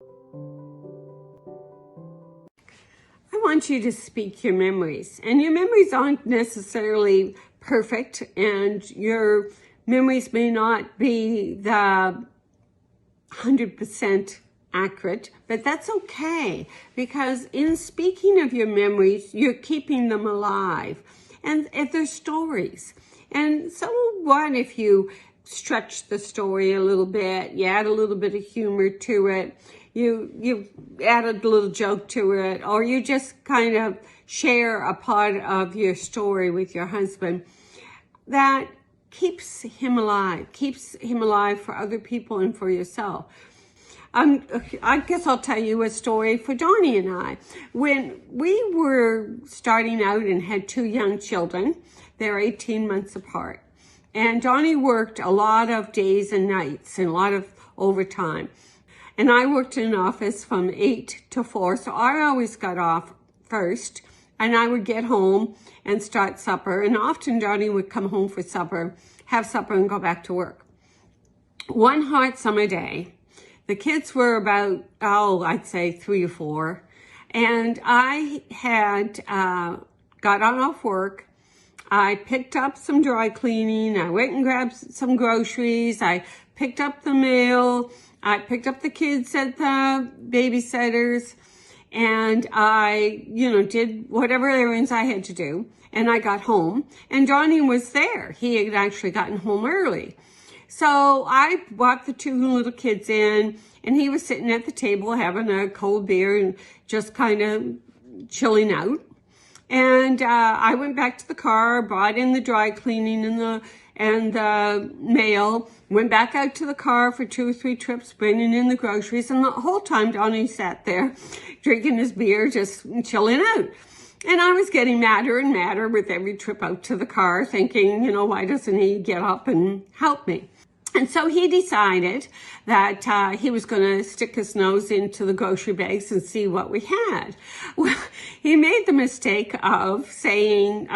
I want you to speak your memories, and your memories aren't necessarily perfect, and your memories may not be the 100% accurate, but that's okay, because in speaking of your memories, you're keeping them alive, and if they're stories. And so what if you stretch the story a little bit, you add a little bit of humor to it, you add a little joke to it, or you just kind of share a part of your story with your husband, that keeps him alive for other people and for yourself. I guess I'll tell you a story for Donnie and I. When we were starting out and had 2 young children, they're 18 months apart. And Donnie worked a lot of days and nights and a lot of overtime. And I worked in an office from 8 to 4, so I always got off first. And I would get home and start supper. And often Donnie would come home for supper, have supper, and go back to work. One hot summer day, the kids were about, I'd say 3 or 4. And I had got off work. I picked up some dry cleaning. I went and grabbed some groceries. I picked up the mail. I picked up the kids at the babysitters. And I, did whatever errands I had to do. And I got home. And Donnie was there. He had actually gotten home early. So I brought the 2 little kids in. And he was sitting at the table having a cold beer and just kind of chilling out. And I went back to the car, brought in the dry cleaning and the mail, went back out to the car for 2 or 3 trips, bringing in the groceries. And the whole time Donnie sat there drinking his beer, just chilling out. And I was getting madder and madder with every trip out to the car, thinking, why doesn't he get up and help me? And so he decided that he was going to stick his nose into the grocery bags and see what we had. Well, he made the mistake of saying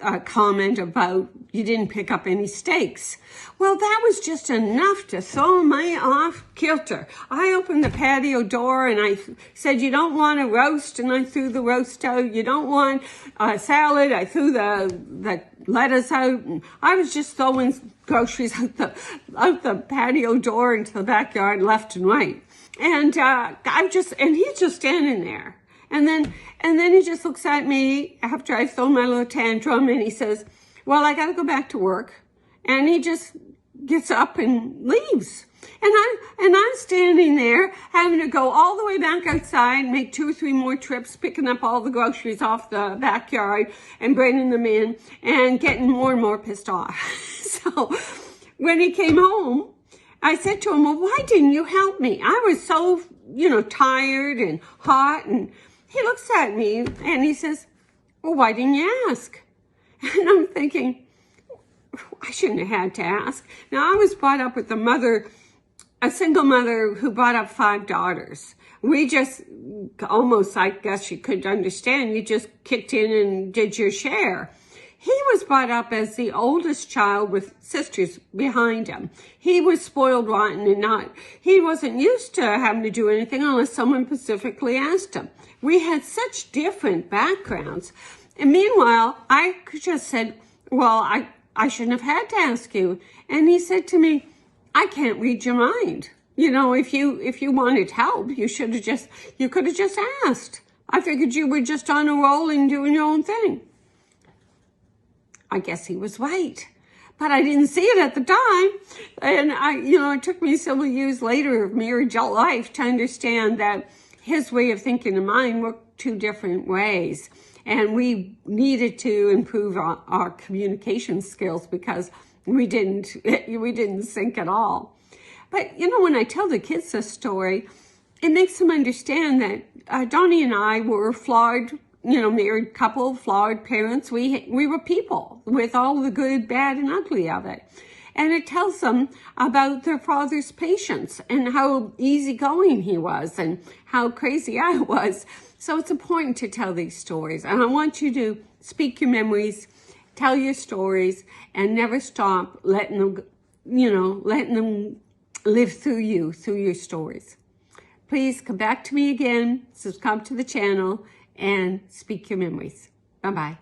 a comment about you didn't pick up any steaks. Well, that was just enough to throw me off kilter. I opened the patio door and I said, you don't want a roast, and I threw the roast out. You don't want a salad, I threw the lettuce out. And I was just throwing groceries out the patio door into the backyard left and right. And he's just standing there. And then he just looks at me after I've thrown my little tantrum, and he says, well, I got to go back to work. And he just gets up and leaves. And I'm standing there having to go all the way back outside, make 2 or 3 more trips, picking up all the groceries off the backyard and bringing them in, and getting more and more pissed off. So when he came home, I said to him, well, why didn't you help me? I was so, tired and hot. And he looks at me and he says, well, why didn't you ask? And I'm thinking, I shouldn't have had to ask. Now, I was brought up with a single mother who brought up 5 daughters. We just almost, I guess you could understand, you just kicked in and did your share. He was brought up as the oldest child with sisters behind him. He was spoiled rotten and he wasn't used to having to do anything unless someone specifically asked him. We had such different backgrounds. And meanwhile, I just said, well, I shouldn't have had to ask you. And he said to me, I can't read your mind. If you wanted help, you could have just asked. I figured you were just on a roll and doing your own thing. I guess he was right, but I didn't see it at the time. And it took me several years later of marriage life to understand that his way of thinking and mine were 2 different ways. And we needed to improve our communication skills because we didn't sync at all. But, when I tell the kids this story, it makes them understand that Donnie and I were flawed, married couple, flawed parents. We were people with all the good, bad, and ugly of it. And it tells them about their father's patience and how easygoing he was and how crazy I was. So it's important to tell these stories. And I want you to speak your memories, tell your stories, and never stop letting them live through your stories. Please come back to me again, subscribe to the channel, and speak your memories. Bye-bye.